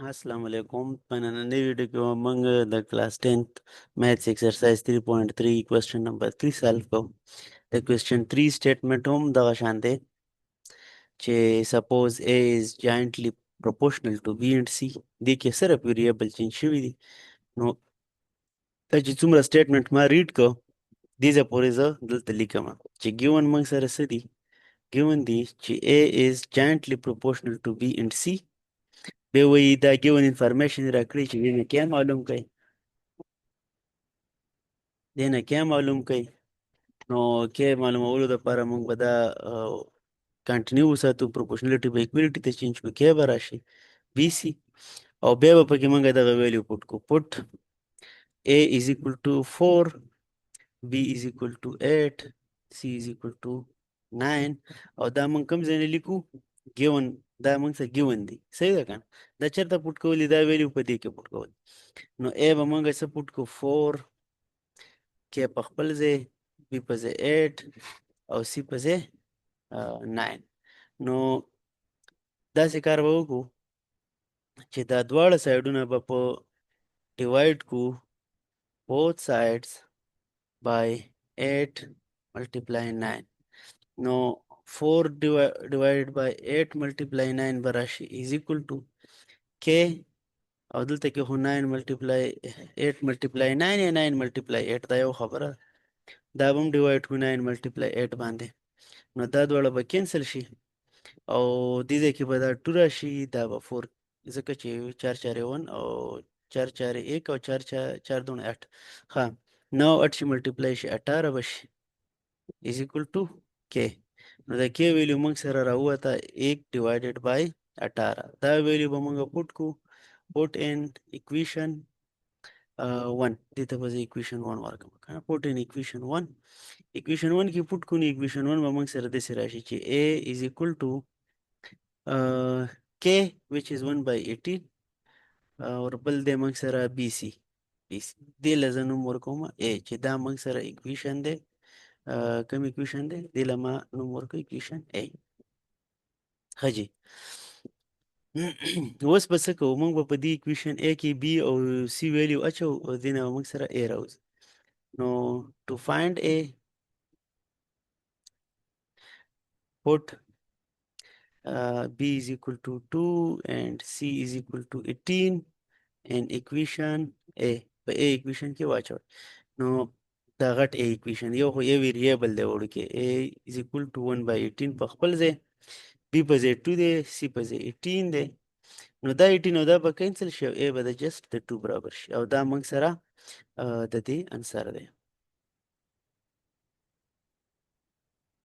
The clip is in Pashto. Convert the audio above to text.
السلام علیکم په نننۍ ویډیو کې به موږ د کلاس 10th میتھس ایکسرسایز 3.3 کوېسچن نمبر 3 سالو کوو. د کوېسچن 3 سټیټمنټ هم دغه شان دی چې سپوز A is jointly proportional to B and C. دې کې صرف ویریبل چینج شوي دي. نو دا چې څومره سټیټمنټ ما ریډ کو دې ځای پورې زه دلته لیکم چې ګیون موږ سره څه دي. ګیون دي چې A is jointly proportional to B and C. بیا وایي دا ګیون انفارمیشن راکړي چې دې نه کیا معلوم کړئ دې نه کیا معلوم کړئ. نو کې معلومولو دپاره موږ به دا کنټینیو وساتو. پروپورشنالټي به اکویلټي ته چینج کړو، کې به راشي بي سي او بیا به پکې موږ دغه ویلیو پوټ کړو. پوټ A is equal to 4 B is equal to 8 C is equal to 9 او دا موږ کوم ځای نه لیکو ګیون دا موږ څه ګیون دی. صحیح ده که نه؟ دا چېرته پوټ کولی دا ویلیو په دې کې پوټ کول. نو A به موږ څه پوټ کړو 4 کې په خپل ځای B په ځای 8 او C په ځای 9. نو داسې کار به وکړو چې دا دواړه سایډونه به په ډیوایډ کو both sides by 8 multiply 9. نو 4 divided by 8 multiply 9 به راشي is equal to K او دلته کې خو 9 multiply 8 multiply 9 یا 9 multiply 8 دا یو خبره دا به هم ډیوایډ کو 9 multiply 8 باندې. نو دا دواړه به کینسل شي او دې ځای کې به دا 2 راشي دا به 4 ځکه چې 4 4 1 او 4 4 1 او 4 4 2 8 ها 9 8 شي ملټیپلای شي 18 به شي از اکول ټو کې. نو د کې ویلیو موږ سره راووته 1 ډیوایډډ بای 18. دا ویلیو به موږ پوټ کو پوټ ان اکویشن 1 دې ته به زه اکویشن 1 ورکړم کنه. پوټ ان اکویشن 1 اکویشن 1 کې پوټ کو نو اکویشن 1 به موږ سره داسې راشي چې A is equal to K which is 1 by 18 او بل دی موږ سره BC دې له زه نوم ورکوم A چې دا موږ سره اکویشن دی. کوم اکویشن دی دې له ما نوم ورکوم اکویشن A. ښه جي اوس به څه کوو موږ به په دې اکویشن A کې B او C ویلیو اچو او دې نه به موږ سره A راوځي. نو to find A put B is equal to 2 and C is equal to 18 and equation A په A equation کې واچوئ. نو دا غټ A equation یو خو یو ویریبل دی وړوکی A is equal to 1 by 18 په خپل ځای B په ځای 2 دی C په ځای 18 دی. نو دا 18 او دا به کینسل شي او A به د جست د 2 برابر شي او دا موږ سره د دې انسر دی.